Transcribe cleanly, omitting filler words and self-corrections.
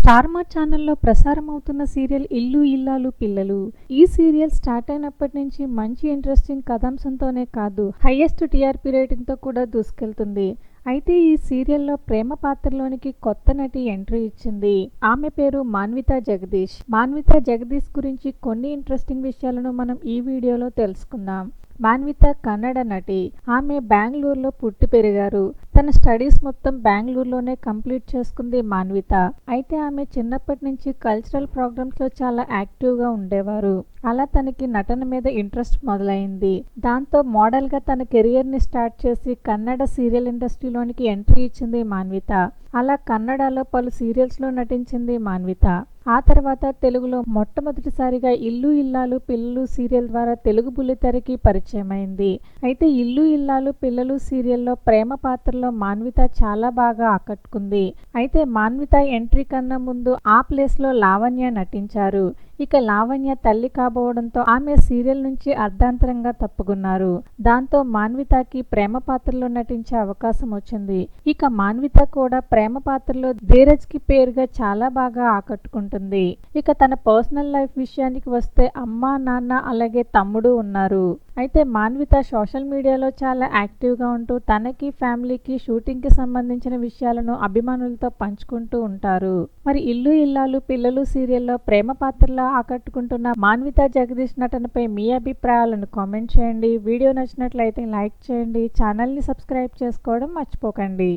Star మా ఛానల్లో ప్రసారం అవుతున్న సీరియల్ ఇల్లు ఇల్లాలు పిల్లలు. ఈ సీరియల్ స్టార్ట్ అయినప్పటి నుంచి మంచి ఇంట్రెస్టింగ్ కథాంశంతోనే కాదు, హైయెస్ట్ టీఆర్పీ రేటింగ్తో కూడా దూసుకెళ్తుంది. అయితే ఈ సీరియల్లో ప్రేమ పాత్రలోనికి కొత్త నటి ఎంట్రీ ఇచ్చింది. ఆమె పేరు మాన్వితా జగదీష్. మాన్వితా జగదీష్ గురించి కొన్ని ఇంట్రెస్టింగ్ విషయాలను మనం ఈ వీడియోలో తెలుసుకుందాం. మాన్విత కన్నడ నటి. ఆమె బెంగళూరులో పుట్టి పెరిగారు. తన స్టడీస్ మొత్తం బెంగళూరులోనే కంప్లీట్ చేసుకుంది మాన్విత. అయితే ఆమె చిన్నప్పటి నుంచి కల్చరల్ ప్రోగ్రామ్స్ లో చాలా యాక్టివ్ గా ఉండేవారు. అలా తనకి నటన మీద ఇంట్రెస్ట్ మొదలైంది. దాంతో మోడల్ గా తన కెరియర్ ని స్టార్ట్ చేసి కన్నడ సీరియల్ ఇండస్ట్రీలోనికి ఎంట్రీ ఇచ్చింది మాన్విత. అలా కన్నడలో పలు సీరియల్స్ లో నటించింది మాన్విత. ఆ తర్వాత తెలుగులో మొట్టమొదటిసారిగా ఇల్లు ఇల్లాలు పిల్లలు సీరియల్ ద్వారా తెలుగు బుల్లితెరకి పరిచయమైంది. అయితే ఇల్లు ఇల్లాలు పిల్లలు సీరియల్లో ప్రేమ పాత్రలో మాన్విత చాలా బాగా ఆకట్టుకుంది. అయితే మాన్విత ఎంట్రీ కన్నా ముందు ఆ ప్లేస్ లో లావణ్య నటించారు. ఇక లావణ్య తల్లి కాబోవడంతో ఆమె సీరియల్ నుంచి అర్ధాంతరంగా తప్పుకున్నారు. దాంతో మాన్వితకి ప్రేమ పాత్రలో నటించే అవకాశం వచ్చింది. ఇక మాన్విత కూడా ప్రేమ పాత్రలో ధీరజ్ కి పేరుగా చాలా బాగా ఆకట్టుకుంటుంది. ఇక తన పర్సనల్ లైఫ్ విషయానికి వస్తే అమ్మ, నాన్న అలాగే తమ్ముడు ఉన్నారు. అయితే మాన్విత సోషల్ మీడియాలో చాలా యాక్టివ్ గా ఉంటూ తనకి ఫ్యామిలీకి షూటింగ్ కి సంబంధించిన విషయాలను అభిమానులతో పంచుకుంటూ ఉంటారు. మరి ఇల్లు ఇల్లాలు పిల్లలు సీరియల్లో ప్రేమ పాత్రలా ఆకట్టుకుంటున్న మాన్వితా జగదీష్ నటనపై మీ అభిప్రాయాలను కామెంట్ చేయండి. వీడియో నచ్చినట్లయితే లైక్ చేయండి. ఛానల్ని సబ్స్క్రైబ్ చేసుకోవడం మర్చిపోకండి.